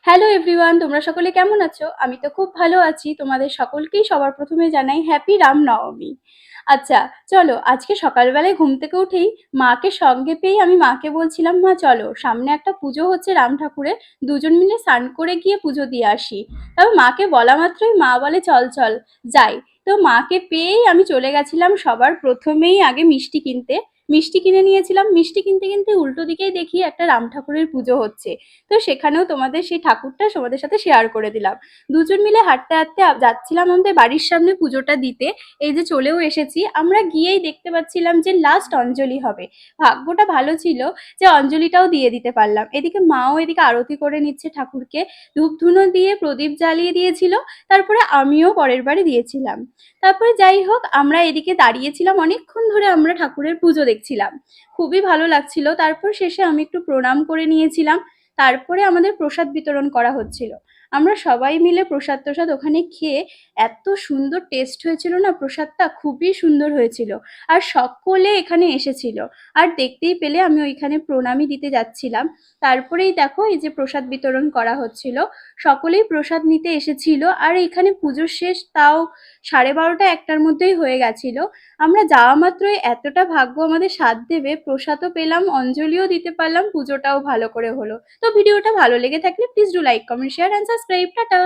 Hello everyone, তোমরা সকলে কেমন আছো? আমি তো খুব ভালো আছি। তোমাদের সকলকেই সবার প্রথমে জানাই হ্যাপি রামনবমী। আচ্ছা, চলো আজকে সকালবেলায় ঘুম থেকে উঠেই মাকে সঙ্গে পেয়েই আমি মাকে বলছিলাম, মা চলো সামনে একটা পুজো হচ্ছে রাম ঠাকুরের, দুজন মিলে স্নান করে গিয়ে পুজো দিয়ে আসি। তবে মাকে বলা মাত্রই মা বলে চল চল যাই। তো মাকে পেয়েই আমি চলে গেছিলাম সবার প্রথমেই আগে মিষ্টি কিনতে। মিষ্টি কিনে নিয়েছিলাম। মিষ্টি কিনতে কিনতে উল্টো দিকেই দেখি একটা রাম ঠাকুরের পুজো হচ্ছে। তো সেখানেও তোমাদের সেই ঠাকুরটা তোমাদের সাথে শেয়ার করে দিলাম। দুজন মিলে হাঁটতে হাঁটতে যাচ্ছিলাম আমাদের বাড়ির সামনে পুজোটা দিতে। এই যে চলেও এসেছি, আমরা গিয়েই দেখতে পাচ্ছিলাম যে লাস্ট অঞ্জলি হবে। ভাগ্যটা ভালো ছিল যে অঞ্জলিটাও দিয়ে দিতে পারলাম। এদিকে মাও এদিকে আরতি করে নিচ্ছে ঠাকুরকে, ধূপ ধুনো দিয়ে প্রদীপ জ্বালিয়ে দিয়েছিল। তারপরে আমিও পরের বারে দিয়েছিলাম। তারপরে যাই হোক, আমরা এদিকে দাঁড়িয়েছিলাম অনেকক্ষণ ধরে, আমরা ঠাকুরের পুজো দেখছিলাম। খুবই ভালো লাগছিল। তারপর শেষে আমি একটু প্রণাম করে নিয়েছিলাম। তারপরে আমাদের প্রসাদ বিতরণ করা হচ্ছিল। আমরা সবাই মিলে প্রসাদ টোসাদ ওখানে খেয়ে এত সুন্দর টেস্ট হয়েছিল না, প্রসাদটা খুবই সুন্দর হয়েছিল। আর সকলে এখানে এসেছিল। আর দেখতেই পেলে আমি ওইখানে প্রণামী দিতে যাচ্ছিলাম। তারপরেই দেখো এই যে প্রসাদ বিতরণ করা হচ্ছিল, সকলেই প্রসাদ নিতে এসেছিল। আর এখানে পুজো শেষ তাও 12:30 একটার মধ্যেই হয়ে গেছিল। আমরা যাওয়া মাত্রই এতটা ভাগ্য আমাদের সাথ দেবে, প্রসাদও পেলাম, অঞ্জলিও দিতে পারলাম, পুজোটাও ভালো করে হলো। তো ভিডিওটা ভালো লেগে থাকলে please do like, comment, share and subscribe. Tata.